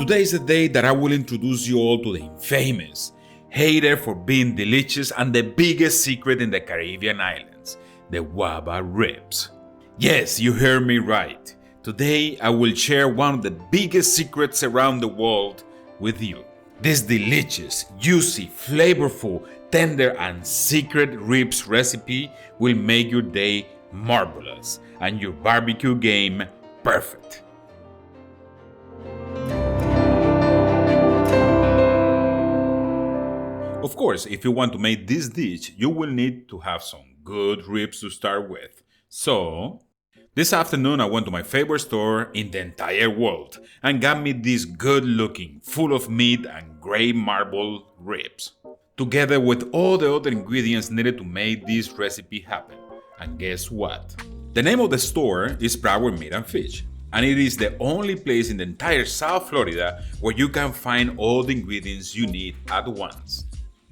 Today is the day that I will introduce you all to the infamous, hated for being delicious and the biggest secret in the Caribbean islands, the Guava ribs. Yes, you heard me right. Today I will share one of the biggest secrets around the world with you. This delicious, juicy, flavorful, tender and secret ribs recipe will make your day marvelous and your barbecue game perfect. Of course, if you want to make this dish, you will need to have some good ribs to start with. So, this afternoon I went to my favorite store in the entire world and got me these good looking, full of meat and gray marble ribs, together with all the other ingredients needed to make this recipe happen. And guess what? The name of the store is Broward Meat and Fish, and it is the only place in the entire South Florida where you can find all the ingredients you need at once.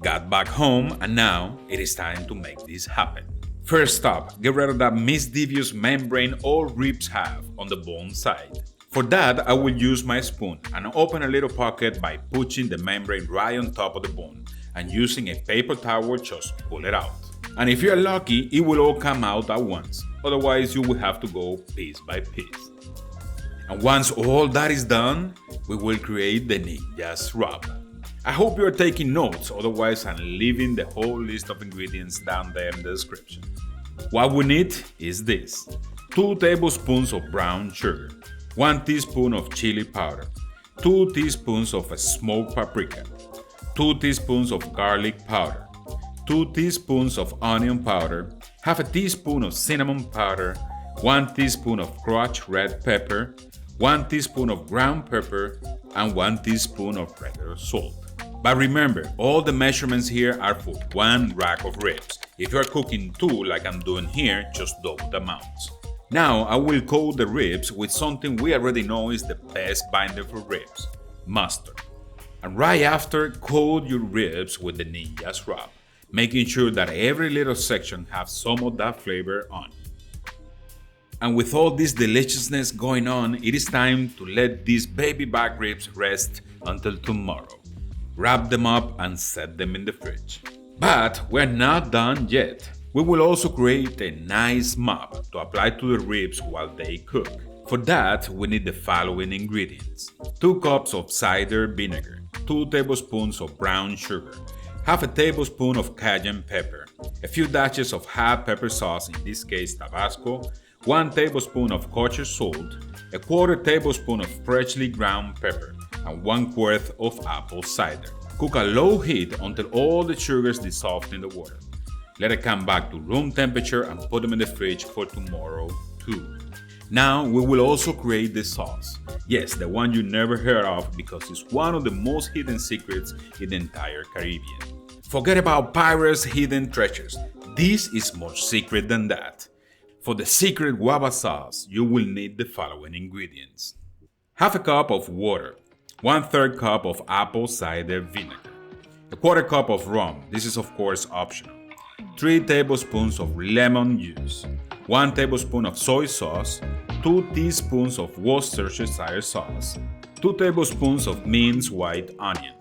Got back home and now it is time to make this happen. First up, get rid of that mischievous membrane all ribs have on the bone side. For that, I will use my spoon and open a little pocket by pushing the membrane right on top of the bone and using a paper towel just pull it out. And if you're lucky, it will all come out at once, otherwise you will have to go piece by piece. And once all that is done, we will create the ninja's rub. I hope you are taking notes, otherwise I'm leaving the whole list of ingredients down there in the description. What we need is this: 2 tablespoons of brown sugar, 1 teaspoon of chili powder, 2 teaspoons of smoked paprika, 2 teaspoons of garlic powder, 2 teaspoons of onion powder, half a teaspoon of cinnamon powder, 1 teaspoon of crushed red pepper, 1 teaspoon of ground pepper, and 1 teaspoon of regular salt. But remember, all the measurements here are for 1 rack of ribs. If you are cooking 2 like I'm doing here, just double the amounts. Now I will coat the ribs with something we already know is the best binder for ribs: mustard. And right after, coat your ribs with the ninja's rub, making sure that every little section has some of that flavor on it. And with all this deliciousness going on, it is time to let these baby back ribs rest until tomorrow. Wrap them up and set them in the fridge. But we're not done yet. We will also create a nice mop to apply to the ribs while they cook. For that, we need the following ingredients: 2 cups of cider vinegar, 2 tablespoons of brown sugar, half a tablespoon of cayenne pepper, a few dashes of hot pepper sauce, in this case Tabasco, 1 tablespoon of kosher salt, a 1/4 tablespoon of freshly ground pepper, and 1 quart of apple cider. Cook at low heat until all the sugars dissolve in the water. Let it come back to room temperature and put them in the fridge for tomorrow too. Now we will also create the sauce. Yes, the one you never heard of because it's one of the most hidden secrets in the entire Caribbean. Forget about pirates' hidden treasures. This is more secret than that. For the secret guava sauce, you will need the following ingredients: half a cup of water, 1/3 cup of apple cider vinegar, a 1/4 cup of rum, this is of course optional, 3 tablespoons of lemon juice, 1 tablespoon of soy sauce, 2 teaspoons of Worcestershire sauce, 2 tablespoons of minced white onion,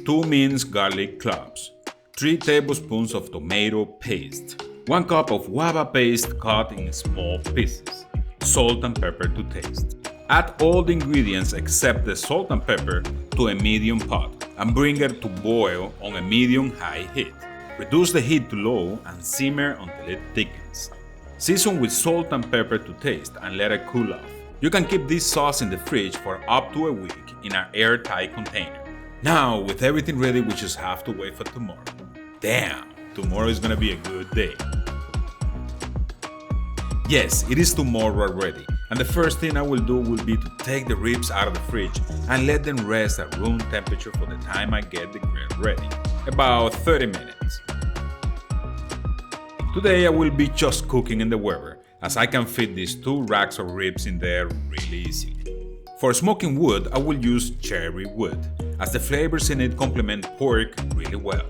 2 minced garlic cloves, 3 tablespoons of tomato paste, 1 cup of guava paste cut in small pieces, salt and pepper to taste. Add all the ingredients except the salt and pepper to a medium pot and bring it to boil on a medium-high heat. Reduce the heat to low and simmer until it thickens. Season with salt and pepper to taste and let it cool off. You can keep this sauce in the fridge for up to a week in an airtight container. Now, with everything ready, we just have to wait for tomorrow. Damn, tomorrow is gonna be a good day. Yes, it is tomorrow already. And the first thing I will do will be to take the ribs out of the fridge and let them rest at room temperature for the time I get the grill ready. About 30 minutes. Today I will be just cooking in the Weber, as I can fit these 2 racks of ribs in there really easily. For smoking wood, I will use cherry wood, as the flavors in it complement pork really well.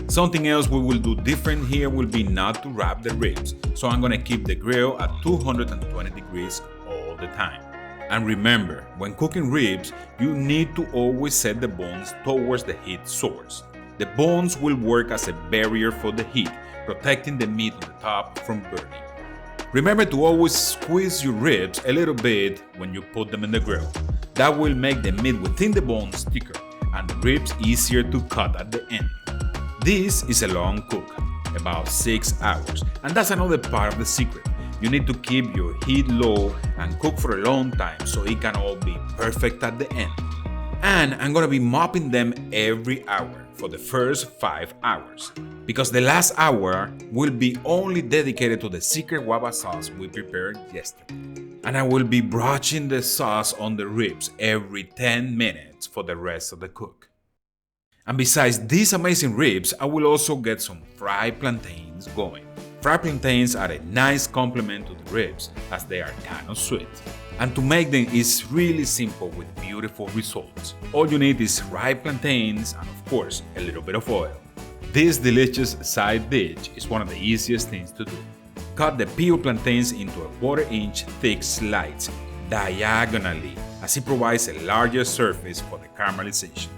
Something else we will do different here will be not to wrap the ribs, so I'm gonna keep the grill at 220 degrees all the time. And remember, when cooking ribs, you need to always set the bones towards the heat source. The bones will work as a barrier for the heat, protecting the meat on the top from burning. Remember to always squeeze your ribs a little bit when you put them in the grill. That will make the meat within the bones thicker and the ribs easier to cut at the end. This is a long cook, about 6 hours, and that's another part of the secret. You need to keep your heat low and cook for a long time so it can all be perfect at the end. And I'm gonna be mopping them every hour for the first 5 hours, because the last hour will be only dedicated to the secret guava sauce we prepared yesterday. And I will be brushing the sauce on the ribs every 10 minutes for the rest of the cook. And besides these amazing ribs, I will also get some fried plantains going. Fried plantains are a nice complement to the ribs as they are kind of sweet. And to make them is really simple with beautiful results. All you need is ripe plantains and of course a little bit of oil. This delicious side dish is one of the easiest things to do. Cut the peeled plantains into a 1/4 inch thick slices diagonally as it provides a larger surface for the caramelization.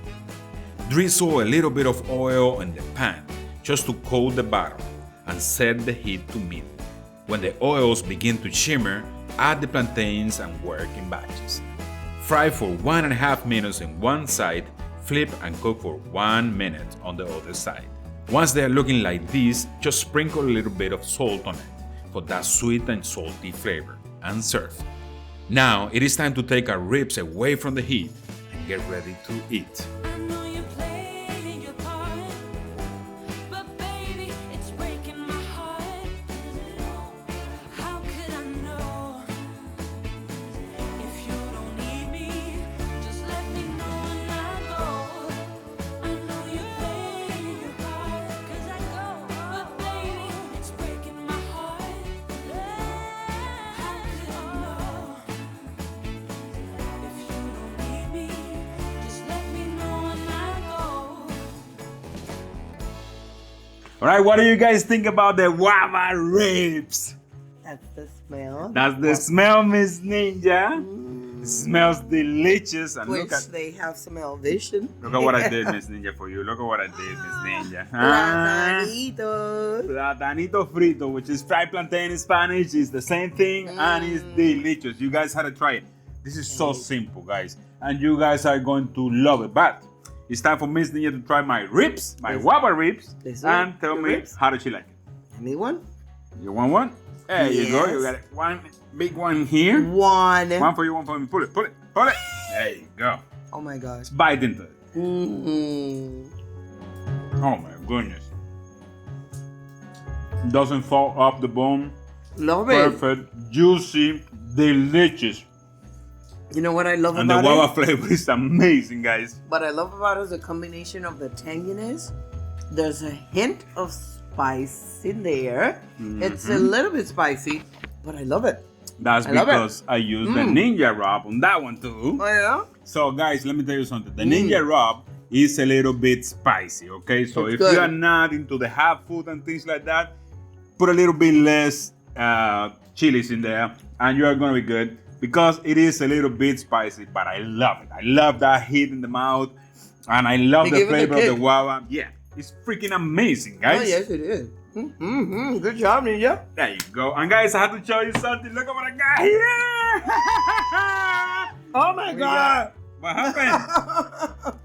Drizzle a little bit of oil in the pan just to coat the bottom and set the heat to medium. When the oils begin to shimmer, add the plantains and work in batches. Fry for 1.5 minutes on one side, flip and cook for 1 minute on the other side. Once they are looking like this, just sprinkle a little bit of salt on it for that sweet and salty flavor and serve. Now it is time to take our ribs away from the heat and get ready to eat. All right, what do you guys think about the guava ribs? That's the smell. That's the smell, Miss Ninja. It smells delicious. And Which they have some elevation. look at what I did, Miss Ninja, for you. Look at what I did, Miss Ninja. Platanitos. Platanito frito, which is fried plantain in Spanish, is the same thing and it's delicious. You guys had to try it. This is so simple, guys, and you guys are going to love it. But it's time for Miss Ninja to try my ribs, my guava ribs, and tell me how does she like it. Give me one. You want one? There you go. You got one big one here. One. One for you, one for me. Pull it, pull it, pull it. There you go. Oh my gosh. Bite into it. Oh my goodness. Doesn't fall off the bone. Love it. Perfect, juicy, delicious. You know what I love and about the it? guava flavor is amazing, guys. What I love about it is a combination of the tanginess. There's a hint of spice in there. It's a little bit spicy, but I love it. That's because I used the Ninja Rub on that one too. Oh yeah? So guys, let me tell you something. The Ninja Rub is a little bit spicy, okay? So It's if good. you are not into the hot food and things like that, put a little bit less chilies in there and you are gonna be good. Because it is a little bit spicy, but I love it. I love that heat in the mouth, and I love the flavor of the guava. Yeah, it's freaking amazing, guys. Oh yes, it is. Good job, Ninja. There you go. And guys, I have to show you something. Look at what I got here. Oh my God. What happened?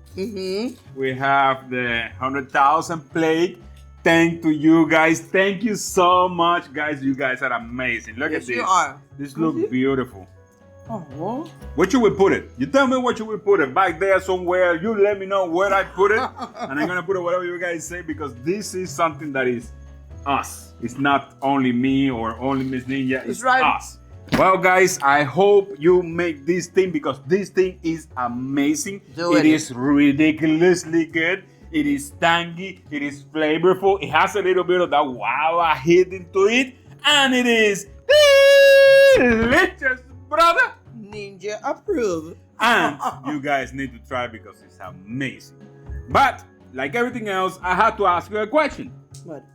We have the 100,000 plate. Thank to you guys. Thank you so much, guys. You guys are amazing. Look at this. You are. This looks beautiful. Oh. Where should we put it? You tell me where should we put it. Back there somewhere. You let me know where I put it. And I'm going to put it whatever you guys say because this is something that is us. It's not only me or only Miss Ninja. It's us. Well, guys, I hope you make this thing because this thing is amazing. It is ridiculously good. It is tangy. It is flavorful. It has a little bit of that guava hit into it. And it is delicious, brother. Ninja approved. And you guys need to try because it's amazing. But like everything else, I had to ask you a question. What?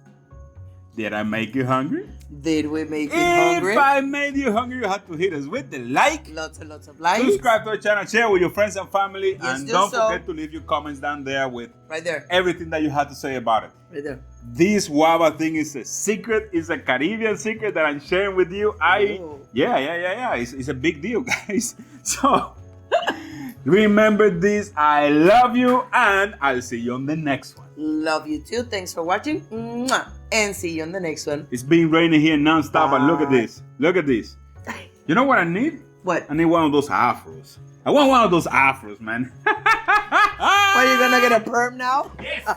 Did I make you hungry? Did we make you hungry? If I made you hungry, you have to hit us with the like. Lots and lots of likes. Subscribe to our channel, share with your friends and family, Yes, and do don't so. forget to leave your comments down there with Right there. everything that you have to say about it. Right there. This guava thing is a secret. It's a Caribbean secret that I'm sharing with you. Oh. Yeah. It's a big deal, guys. So remember this. I love you, and I'll see you on the next one. Love you too. Thanks for watching. Mwah. And see you on the next one. It's been raining here non-stop, and look at Bye. this. Look at this. You know what I need? What? I need one of those afros. I want one of those afros, man. Are you gonna get a perm now? Yes.